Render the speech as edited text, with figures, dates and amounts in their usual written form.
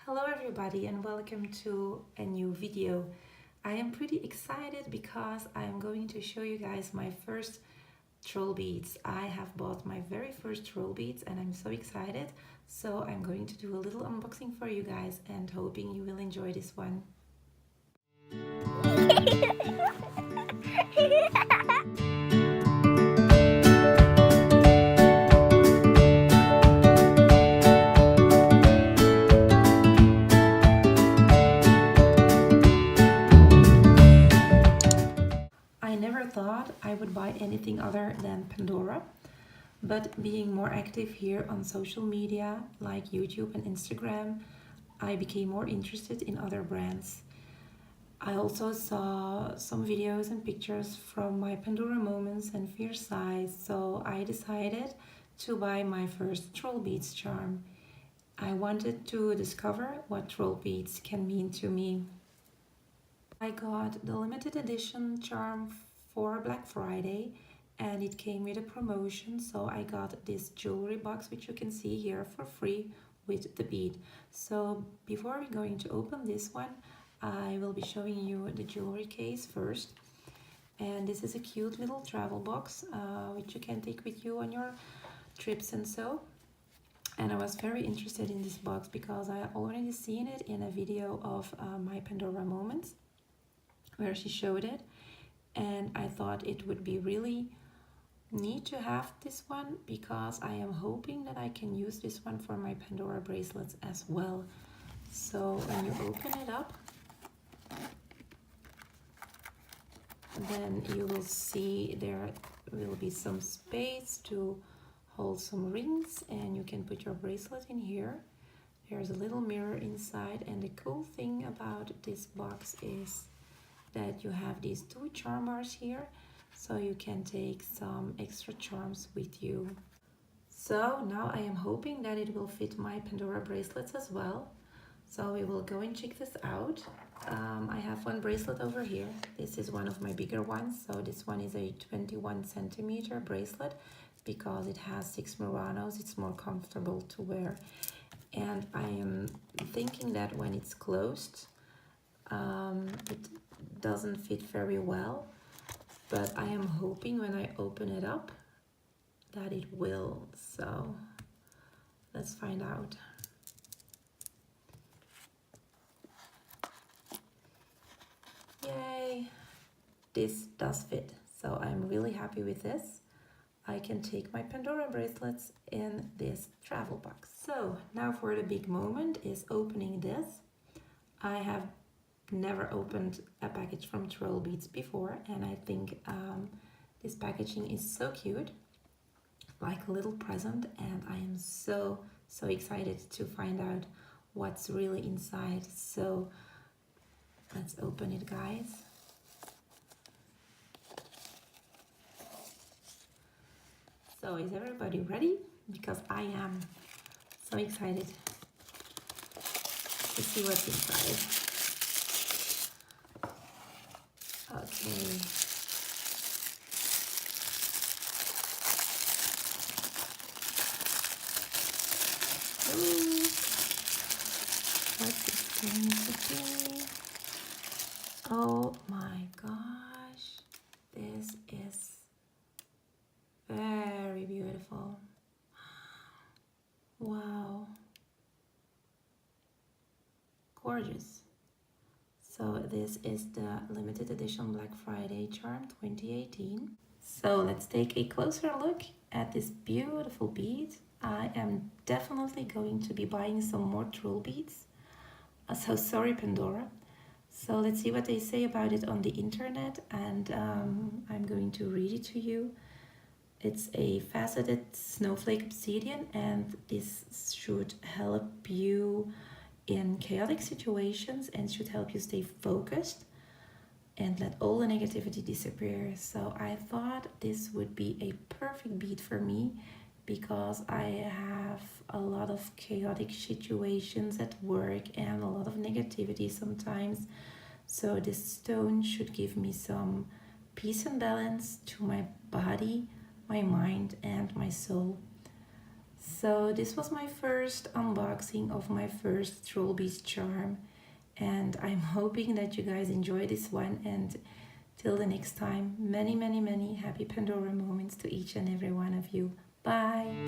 Hello everybody and welcome to a new video. I am pretty excited because I am going to show you guys my first troll beads. I have bought my very first troll beads and I'm so excited. So I'm going to do a little unboxing for you guys and hoping you will enjoy this one. I never thought I would buy anything other than Pandora, but being more active here on social media like YouTube and Instagram, I became more interested in other brands. I also saw some videos and pictures from my Pandoramoments and Fierce Size, so I decided to buy my first Trollbeads charm. I wanted to discover what Trollbeads can mean to me. I got the limited edition charm for Black Friday and it came with a promotion, so I got this jewelry box which you can see here for free with the bead. So before we're going to open this one, I will be showing you the jewelry case first. And this is a cute little travel box which you can take with you on your trips and so. And I was very interested in this box because I already seen it in a video of my Pandoramoments where she showed it, and I thought it would be really neat to have this one because I am hoping that I can use this one for my Pandora bracelets as well. So when you open it up, then you will see there will be some space to hold some rings and you can put your bracelet in here. There's a little mirror inside, and the cool thing about this box is that you have these two charm bars here, so you can take some extra charms with you. So now I am hoping that it will fit my Pandora bracelets as well. So we will go and check this out. I have one bracelet over here. This is one of my bigger ones. So this one is a 21 centimeter bracelet because it has 6 Muranos. It's more comfortable to wear. And I am thinking that when it's closed, it doesn't fit very well, but I am hoping when I open it up that it will. So let's find out. Yay, this does fit, so I'm really happy with this. I can take my Pandora bracelets in this travel box. So now for the big moment is opening this. I have never opened a package from Trollbeads before, and I think this packaging is so cute, like a little present, and I am so excited to find out what's really inside. So let's open it, guys. So is everybody ready? Because I am so excited to see what's inside. Okay. Ooh. What's it going to be? Oh my gosh. This is very beautiful. Wow. Gorgeous. So this is the limited edition Black Friday charm 2018. So let's take a closer look at this beautiful bead. I am definitely going to be buying some more troll beads. So sorry, Pandora. So let's see what they say about it on the internet, and I'm going to read it to you. It's a faceted snowflake obsidian, and this should help you in chaotic situations and should help you stay focused and let all the negativity disappear. So I thought this would be a perfect bead for me because I have a lot of chaotic situations at work and a lot of negativity sometimes. So this stone should give me some peace and balance to my body, my mind, and my soul. So this was my first unboxing of my first Trollbeads charm, and I'm hoping that you guys enjoy this one. And till the next time, many, many, many happy Pandora moments to each and every one of you. Bye!